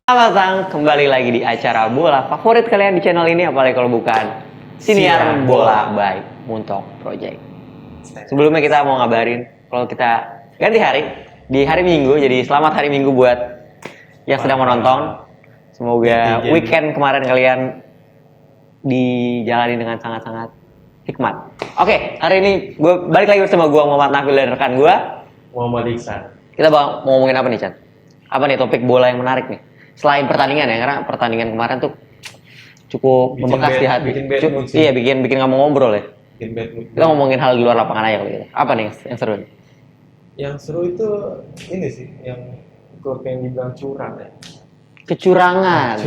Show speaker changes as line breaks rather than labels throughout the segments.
Selamat datang kembali lagi di acara bola favorit kalian di channel ini, apalagi kalau bukan Siniar Bola by Muntok Project. Sebelumnya kita mau ngabarin kalau kita ganti hari di hari Minggu, jadi selamat hari Minggu buat yang sedang menonton. Semoga weekend kemarin kalian dijalani dengan sangat-sangat hikmat. Oke, hari ini gue balik lagi bersama gue Muhammad Nafil dan rekan gue
Muhammad Iksan.
Kita mau ngomongin apa nih, Chan? Apa nih topik bola yang menarik nih? Selain pertandingan ya, karena pertandingan kemarin tuh cukup membekas di hati. Iya, bikin nggak mau ngobrol ya.
Bikin bad mood.
Kita ngomongin hal di luar lapangan aja kalau gitu. Apa nih yang seru?
Yang seru itu ini sih, yang klub yang dibilang curang ya.
Kecurangan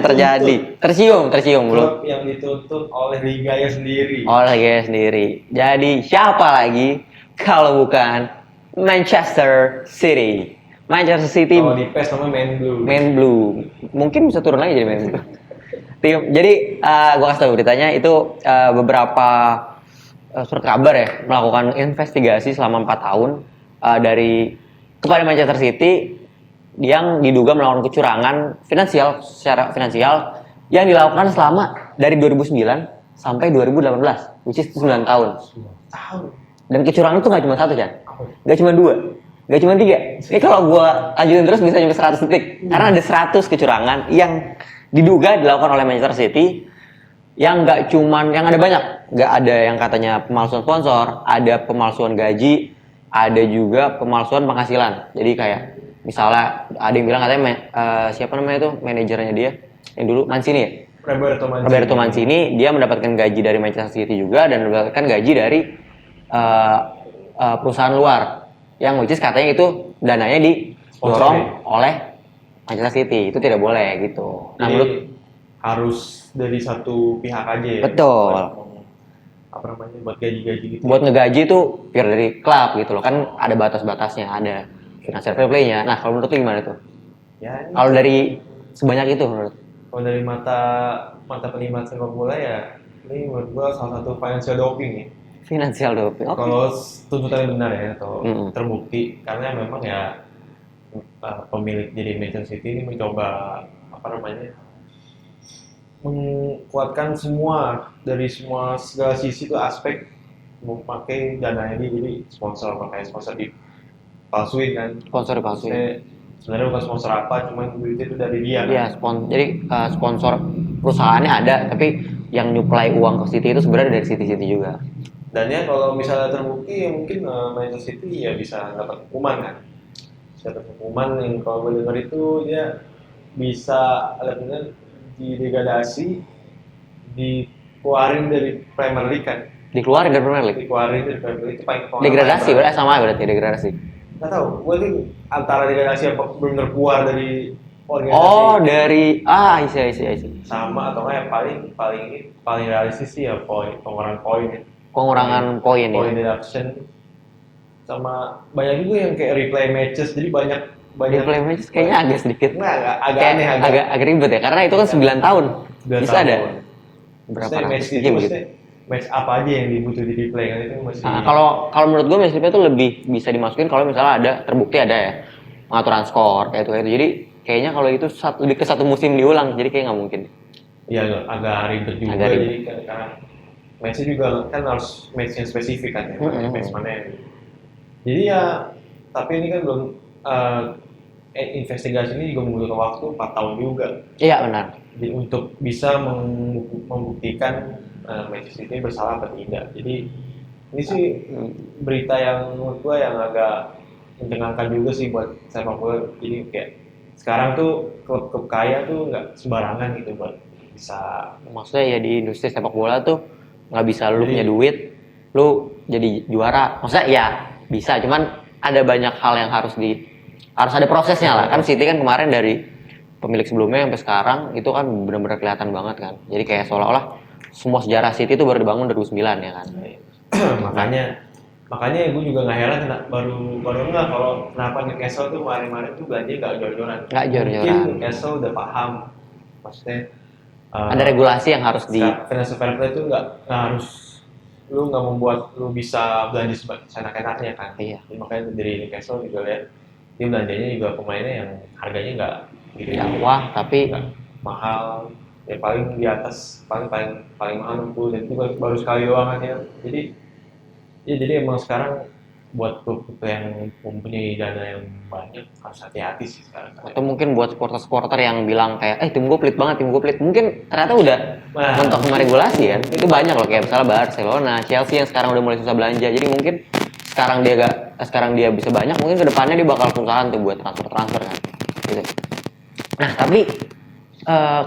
terjadi. Tercium belum?
Klub yang dituntut oleh liganya sendiri.
Oleh liganya sendiri. Jadi siapa lagi kalau bukan Manchester City? Manchester City.
Kalau di PES namanya
Man Blue. Mungkin bisa turun lagi jadi Man Blue. Jadi gue kasih tau beritanya itu beberapa surat kabar ya melakukan investigasi selama 4 tahun kepada Manchester City yang diduga melakukan kecurangan secara finansial yang dilakukan selama dari 2009 sampai 2018, which is 9 tahun. Dan kecurangan itu nggak cuma satu, Chan. Nggak cuma 2. Gak cuma 3. Ini kalau gue lanjutin terus bisa sampai 100 detik. Karena ada 100 kecurangan yang diduga dilakukan oleh Manchester City yang nggak cuman, yang ada banyak. Nggak ada yang katanya pemalsuan sponsor, ada pemalsuan gaji, ada juga pemalsuan penghasilan. Jadi kayak misalnya ada yang bilang katanya siapa namanya itu manajernya dia yang dulu Mancini ya? Roberto Mancini, dia mendapatkan gaji dari Manchester City juga dan mendapatkan gaji dari perusahaan luar. Yang which is katanya itu dananya didorong oleh Manchester City. Itu tidak boleh gitu.
Nah, menurut harus dari satu pihak aja ya.
Betul.
Apa namanya, buat gaji-gaji gitu.
Buat ngegaji itu biar dari klub gitu loh. Kan ada batas-batasnya, ada financial fair play-nya. Nah, kalau menurut lu gimana tuh?
Ya,
kalau dari sebanyak itu menurut?
Kalau dari mata penikmat sepak bola ya, ini menurut gua salah satu financial doping ya.
Financial doping. Okay.
Kalau tuntutannya benar ya atau terbukti, karena memang ya pemilik jadi Manchester City ini mencoba menguatkan dari segala sisi itu aspek memakai dana ini jadi pakai sponsor dipalsuin kan.
Sponsor dipalsuin.
Sebenarnya bukan sponsor apa, cuman duitnya itu dari dia.
Iya, jadi sponsor perusahaannya ada, tapi yang nyuplai uang ke City itu sebenarnya dari City juga.
Dan ya kalau misalnya terbukti ya mungkin Manchester City ya bisa dapat hukuman kan. Bisa dapat hukuman yang kalau gue dengar itu dia bisa didegradasi, dikeluarin dari Premier League kan.
Dikeluarin dari Premier League?
Dikeluarin dari Premier League itu paling
degradasi berarti sama berarti degradasi?
Nggak tahu, gue ini antara degradasi apa benar keluar dari organisasi.
Oh, dari isi.
Sama atau nggak yang paling realistis sih ya
pengurangan poin ya.
Point deduction. Sama banyak juga yang kayak replay matches, jadi banyak
replay matches kayaknya agak sedikit.
Agak aneh,
agak ribet ya, karena itu kan 9 tahun. Bisa ada berapa
match itu gitu. Match apa aja yang dibutuh di replay kan itu masih.
Kalau menurut gue match replay itu lebih bisa dimasukin kalau misalnya terbukti ada ya pengaturan skor kayak itu. Jadi kayaknya kalau itu lebih ke satu musim diulang, jadi kayak nggak mungkin.
Iya, agak ribet juga. Jadi karena match juga kan harus match yang spesifik kan ya, match mana yang. Jadi ya, tapi ini kan belum investigasi ini juga membutuhkan waktu 4 tahun juga.
Iya benar.
Jadi untuk bisa membuktikan Manchester City bersalah atau tidak. Jadi ini sih berita yang menurut gua yang agak mencengangkan juga sih buat sepak bola. Jadi kayak sekarang tuh klub-klub kaya tuh nggak sembarangan gitu buat bisa.
Maksudnya ya di industri sepak bola tuh nggak bisa lu punya duit, lu jadi juara. Maksudnya ya bisa, cuman ada banyak hal yang harus ada prosesnya lah. Kan City kan kemarin dari pemilik sebelumnya sampai sekarang itu kan benar-benar kelihatan banget kan. Jadi kayak seolah-olah semua sejarah City itu baru dibangun 2009 ya kan.
makanya gue juga nggak heran baru nggak kalau kenapa Newcastle tuh kemarin tuh belanja nggak jor-joran. Mungkin Newcastle udah paham, maksudnya
ada regulasi yang harus
financial fair play itu nggak harus lu nggak membuat lu bisa belanja seenak-enaknya kan.
Iya.
Jadi makanya dari Newcastle juga lihat dia belanjanya juga pemainnya yang harganya Gitu.
wah tapi
Nggak mahal, ya paling di atas paling mahal 60, dan itu baru sekali doang kan ya. Jadi emang sekarang buat klub yang mempunyai dana yang banyak harus hati-hati sih sekarang.
atau mungkin buat supporter-supporter yang bilang kayak tim gue pelit banget, tim gue pelit, mungkin ternyata udah
Nah,
mentok sama regulasi kan. Itu banyak loh, kayak misalnya Barcelona, Chelsea yang sekarang udah mulai susah belanja, jadi mungkin sekarang dia bisa banyak, mungkin kedepannya dia bakal kesusahan tuh buat transfer kan gitu. Nah tapi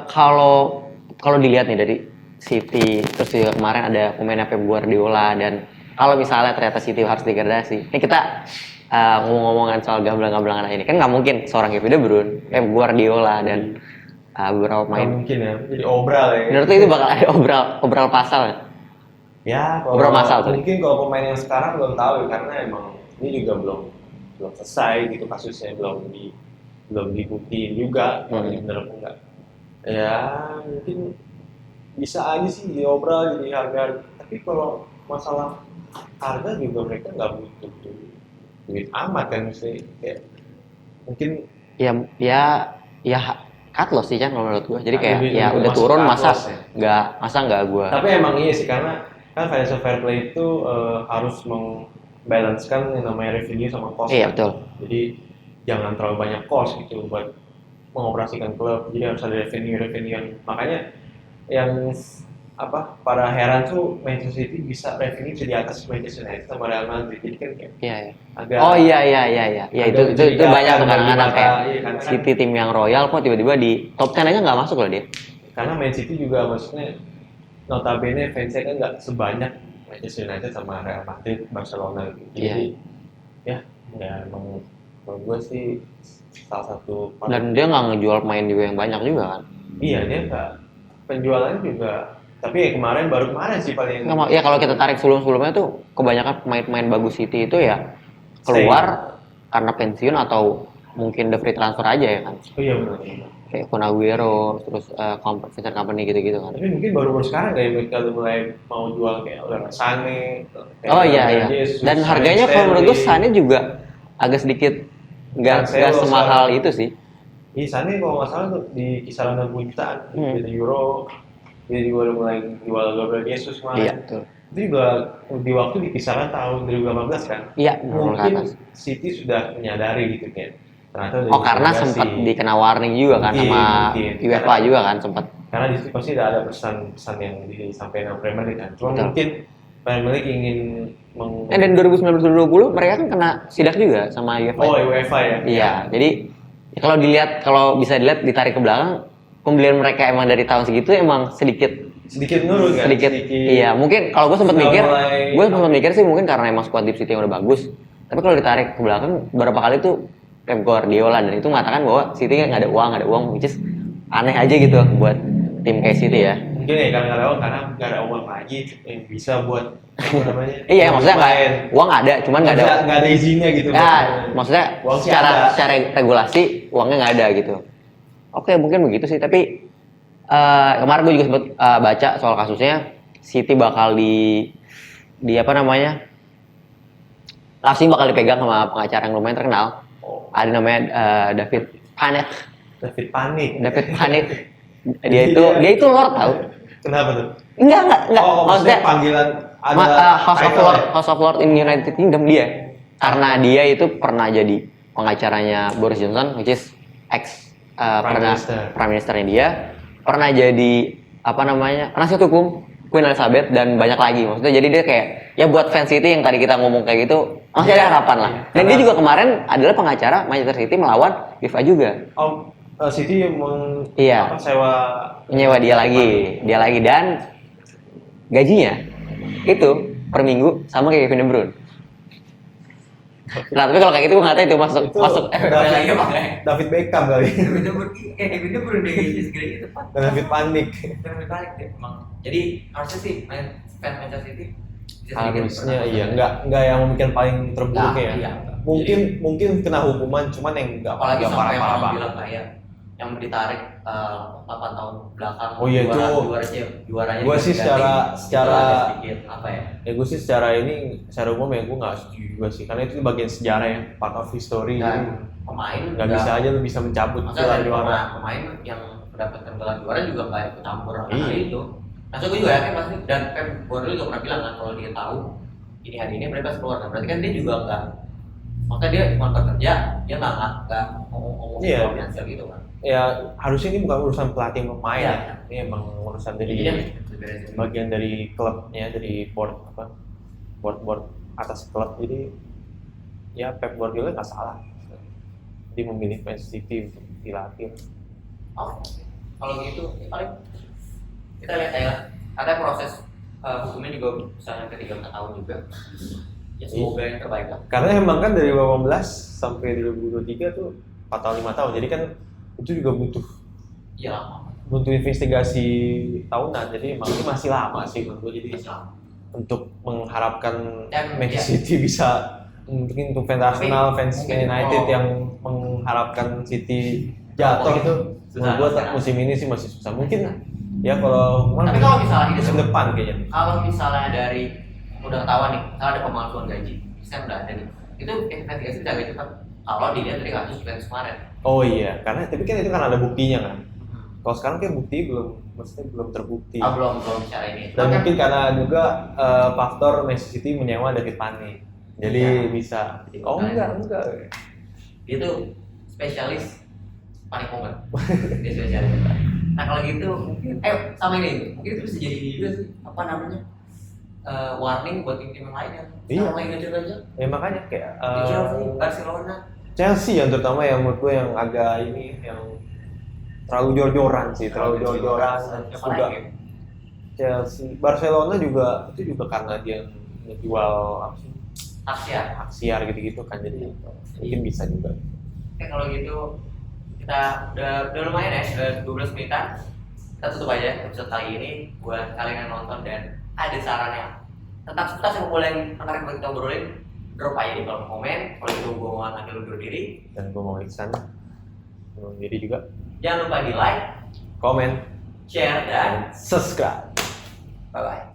kalau dilihat nih dari City, terus juga kemarin ada pemainnya Pep Guardiola, dan kalau misalnya ternyata City harus degradasi, ini kita ngomong-ngomongan soal gamblang-gamblangan ini, kan nggak mungkin seorang Kevin De Bruyne, Pep Guardiola dan beberapa
nggak
pemain.
mungkin ya, jadi obral ya.
Menurut lu itu bakal ada obral pasal ya?
Ya,
Obral masal tuh.
mungkin kalau pemain yang sekarang belum tahu ya, karena emang ini juga belum selesai gitu kasusnya, belum dibuktiin juga kalau ini benar apa enggak. Ya mungkin bisa aja sih diobral jadi harga, tapi kalau masalah harga juga mereka nggak butuh duit amat kan, mesti kayak mungkin
Ya cut loss sih kan kalau menurut gua. Jadi kayak
lebih
ya udah
masuk
turun,
cut
masa
loss ya.
nggak gua.
Tapi emang iya sih, karena kan financial fair play itu harus membalancekan yang namanya revenue sama cost.
Iya
kan.
betul.
Jadi jangan terlalu banyak cost gitu buat mengoperasikan klub. Jadi harus ada revenue yang, makanya yang para heran tuh Manchester City bisa revenue di atas Manchester United sama Real Madrid. Jadi kan kayak
Iya.
agak
Oh iya. Ya
agak
itu banyak tuh kadang-kadang
di
kayak
mata, iya, karena kan-
City tim yang royal kok tiba-tiba di top 10 aja nggak masuk loh dia.
karena Man City juga maksudnya notabene fansnya kan nggak sebanyak Manchester United sama Real Madrid, Barcelona gitu. Jadi ya emang menurut gue sih salah satu
Dan dia nggak ngejual pemain juga yang banyak juga kan.
iya, dia nggak, penjualannya juga, tapi ya baru kemarin sih paling.
Ya kalau kita tarik sebelum-sebelumnya tuh kebanyakan pemain-pemain bagus City itu ya keluar karena pensiun atau mungkin the free transfer aja ya kan.
Oh iya benar.
Kayak Kun Aguero, terus Vincent Kompany gitu-gitu kan.
Tapi mungkin baru sekarang kayak mereka udah mulai mau jual kayak Leroy Sané.
Oh iya. Dan harganya kalau menurut gue Sané juga agak sedikit nggak semahal itu sih.
Iya, Sané kalau nggak salah tuh di kisaran 60 jutaan dari euro. Dia juga udah mulai jual Gabriel Jesus kemarin.
Iya betul.
Itu juga di waktu di kisaran tahun 2018 kan.
Iya, menurut
Mungkin
atas.
City sudah menyadari gitu kan. Ternyata
Karena sempat dikena warning juga kan sama UEFA juga kan sempat.
Karena di situ pasti ada pesan-pesan yang disampaikan sama Premier League kan. Cuma
Betul.
mungkin Premier League ingin
Dan 2019-2020 mereka kan kena sidak juga sama UEFA.
Oh, UEFA ya.
Iya, jadi kalau bisa dilihat ditarik ke belakang, pembelian mereka emang dari tahun segitu emang sedikit
menurun kan?
Iya, mungkin kalau gue sempat
Sudah
mikir sih mungkin karena emang squad Deep City yang udah bagus. Tapi kalau ditarik ke belakang, beberapa kali tuh Pep Guardiola dan itu mengatakan bahwa City nggak ada uang, which is aneh aja gitu buat tim kayak City ya.
Mungkin ya karena nggak ada uang lagi yang bisa buat apa namanya?
Iya, maksudnya uang ada, cuman nggak
ada izinnya gitu.
Ya, maksudnya
Uang sih
secara
ada.
regulasi uangnya nggak ada gitu. Oke, mungkin begitu sih. Tapi kemarin gue juga sempat baca soal kasusnya City bakal di apa namanya, langsung bakal dipegang sama pengacara yang lumayan terkenal. Ada namanya David Panek.
David Panik.
Dia itu Lord tau.
Kenapa tuh?
Enggak.
Oh, maksudnya panggilan
House of Lord in United Kingdom dia. Karena dia itu pernah jadi pengacaranya Boris Johnson, which is Prime Ministernya dia. Pernah jadi penasihat hukum Queen Elizabeth dan banyak lagi. Maksudnya jadi dia kayak ya buat fans City yang tadi kita ngomong kayak gitu masih ada harapan lah. Dan dia juga kemarin adalah pengacara Manchester City melawan FIFA juga.
Oh, City
menyewa dia lagi dan gajinya itu per minggu sama kayak Kevin De Bruyne. Nah tapi kalau kayak gitu gue nggak tahu itu masuk
David Beckham kali.
Kevin De Bruyne gajinya segede gitu Pak.
David Panik.
David Panik deh emang. Jadi harusnya sih fans Manchester City
Harusnya iya, nggak yang mungkin paling terburuk ya.
Iya.
Mungkin kena hukuman, cuman yang nggak
apalagi sampai
parah-parah
yang
banget.
bilang kayak yang ditarik 8 tahun belakang.
Oh iya, itu
juaranya.
Gue sih secara
sedikit apa ya?
Ya gue sih secara umum ya gue nggak setuju juga sih, karena itu bagian sejarah ya, part of history.
Dan pemain
Nggak bisa aja lu bisa mencabut
masa
gelar
dari
juara.
pemain yang mendapatkan gelar juara juga nggak ikut campur hal
Iya.
itu. Maksud gue juga yakin pasti, dan Pep Guardiola juga pernah bilang kan kalau dia tahu ini hari ini mereka keluar kan, berarti kan dia juga nggak, maka dia cuma bekerja, dia nggak ngomong
Iya.
finansial gitu kan.
Ya harusnya ini bukan urusan pelatih pemain
Iya.
ya. Ini emang urusan
Jadi dia
dari
beresin.
bagian dari klubnya, dari board atas klub. Jadi ya Pep Guardiola nggak salah. Dia memilih Man City untuk dilatih.
Oh, kalau gitu ya paling kita lihat ya, ada proses hukumnya juga bisa sampai 3-4 tahun juga. Ya semoga yang terbaik lah.
Karena emang kan dari 18 sampai 2023 tuh 4 tahun 5 tahun. Jadi kan itu juga
Iya lama.
butuh investigasi tahunan. Jadi emang ini masih lama sih menurut gue. Jadi
Masih lama.
untuk mengharapkan
Dan,
Manchester
ya.
City bisa, mungkin untuk fans Arsenal, fans
mungkin
Man United
kalau-
yang mengharapkan City jatuh
Oh,
itu
susah,
menurut gue
susah.
musim ini sih masih susah. Mungkin ya kalau
Tapi kalau misalnya ini
musim depan kayaknya.
kalau misalnya dari udah ketahuan nih, misalnya ada pemalsuan gaji, misalnya udah ada nih, itu investigasi bisa agak cepat. Kalau dilihat dari kasus Juventus kemarin.
Oh iya, karena tapi kan itu kan ada buktinya kan. Kalau sekarang kan bukti maksudnya belum terbukti.
Belum bicara ini.
Dan
Kan-
mungkin karena juga faktor Manchester City menyewa David Pane. Jadi
Iya.
bisa.
Jadi
Oh
makanya.
enggak.
dia tuh spesialis panik moment. Dia spesialis. Nah kalau gitu mungkin sama ini mungkin itu bisa jadi juga sih apa namanya warning buat tim-tim yang lain yang
Iya.
sekarang lagi ngejar-ngejar.
Ya makanya kayak
Di Chelsea, Barcelona.
Chelsea yang terutama yang menurut gue yang agak ini yang terlalu jor-joran sih, terlalu jor-joran.
Siapa
Juga
lagi?
Chelsea, Barcelona juga itu juga karena dia menjual apa sih,
Aksiar.
Aksiar gitu-gitu kan, jadi mungkin bisa juga.
Oke kalau gitu kita udah lumayan ya, udah 12 menitan. Kita tutup aja episode kali ini buat kalian yang nonton dan ada sarannya tentang seputar sepak bola yang menarik buat kita obrolin, drop aja di kolom komen. Kalau itu gue mau ngambil undur diri,
Dan gue mau Iksan, mau diri juga,
jangan lupa di like,
komen,
share, dan
subscribe.
bye bye.